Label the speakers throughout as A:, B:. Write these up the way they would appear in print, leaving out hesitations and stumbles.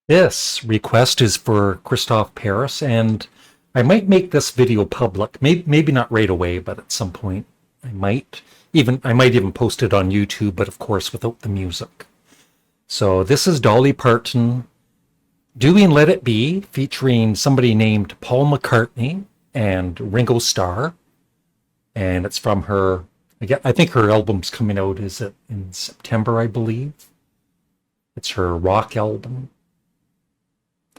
A: This request is for Christophe Paris, and I might make this video public. Maybe not right away, but at some point I might even post it on YouTube, but of course without the music. So this is Dolly Parton doing Let It Be, featuring somebody named Paul McCartney and Ringo Starr. And it's from her, I think her album's coming out, is it in September, I believe? It's her rock album.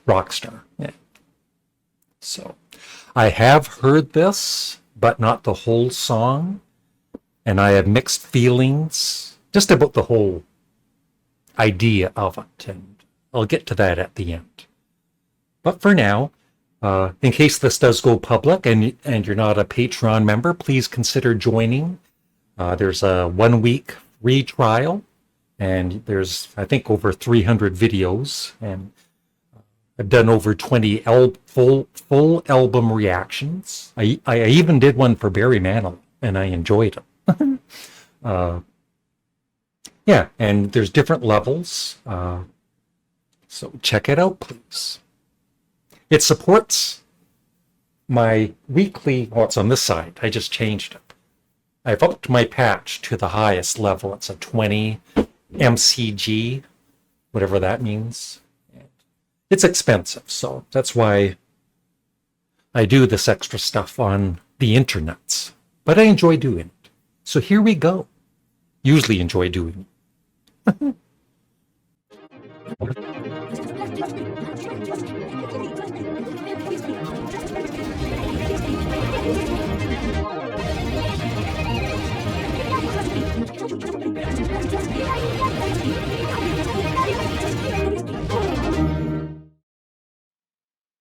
A: Rockstar. Yeah. So I have heard this, but not the whole song. And I have mixed feelings just about the whole idea of it. And I'll get to that at the end. But for now, in case this does go public and you're not a Patreon member, please consider joining. There's a 1 week free trial, and there's, I think, over 300 videos, and I've done over 20 full album reactions. I even did one for Barry Manilow, and I enjoyed it. Yeah, and there's different levels. So check it out, please. It supports my weekly, it's on this side. I just changed it. I've upped my patch to the highest level. It's a 20 MCG, whatever that means. It's expensive, so that's why I do this extra stuff on the internets. But I enjoy doing it. So here we go. Usually enjoy doing it.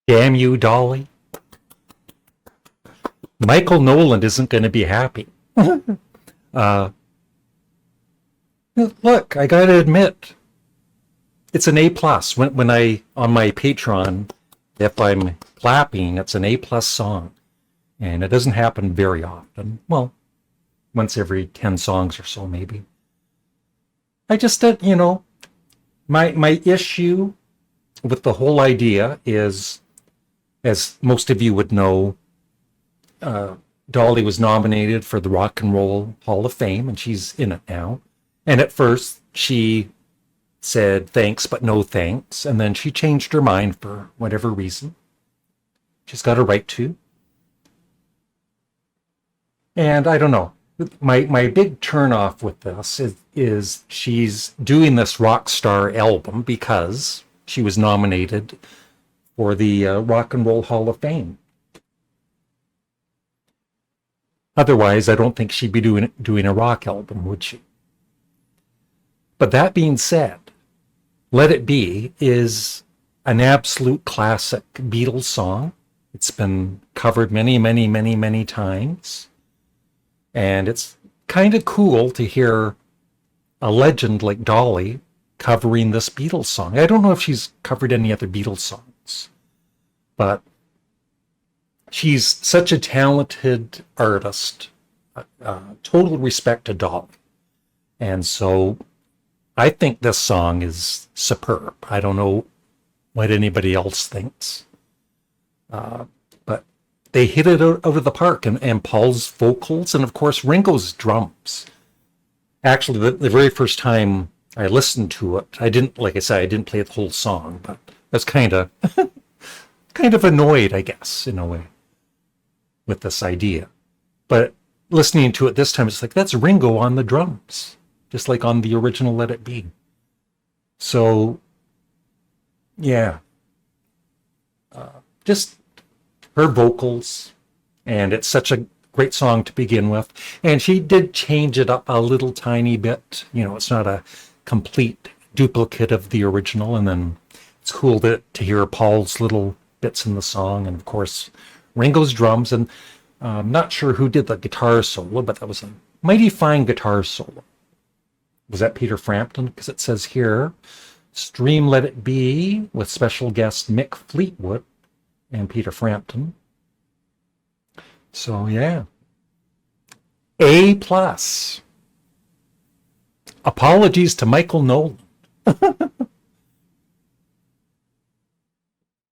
A: Damn you, Dolly. Michael Nolan isn't going to be happy. Look, I got to admit, it's an A+. When I, on my Patreon, if I'm clapping, it's an A+ song. And it doesn't happen very often. Well, once every 10 songs or so, maybe. I just, my issue with the whole idea is, as most of you would know, Dolly was nominated for the Rock and Roll Hall of Fame, and she's in it now. And at first, she said thanks, but no thanks. And then she changed her mind for whatever reason. She's got a right to. And I don't know. My big turnoff with this is she's doing this rock star album because she was nominated for the Rock and Roll Hall of Fame. Otherwise, I don't think she'd be doing a rock album, would she? But that being said, Let It Be is an absolute classic Beatles song. It's been covered many, many, many, many times. And it's kind of cool to hear a legend like Dolly covering this Beatles song. I don't know if she's covered any other Beatles songs, but she's such a talented artist. Total respect to Dolly. And so I think this song is superb. I don't know what anybody else thinks. But they hit it out of the park. And Paul's vocals, and of course Ringo's drums. Actually, the very first time I listened to it, I didn't play the whole song, but I was kind of annoyed, I guess, in a way, with this idea. But listening to it this time, it's like, that's Ringo on the drums, just like on the original Let It Be. So, yeah. Just her vocals, and it's such a great song to begin with. And she did change it up a little tiny bit. It's not a complete duplicate of the original. And then it's cool to hear Paul's little bits in the song. And of course, Ringo's drums. And I'm not sure who did the guitar solo, but that was a mighty fine guitar solo. Was that Peter Frampton? Because it says here, stream Let It Be with special guest Mick Fleetwood and Peter Frampton. So, yeah. A+. Apologies to Michael Nolan.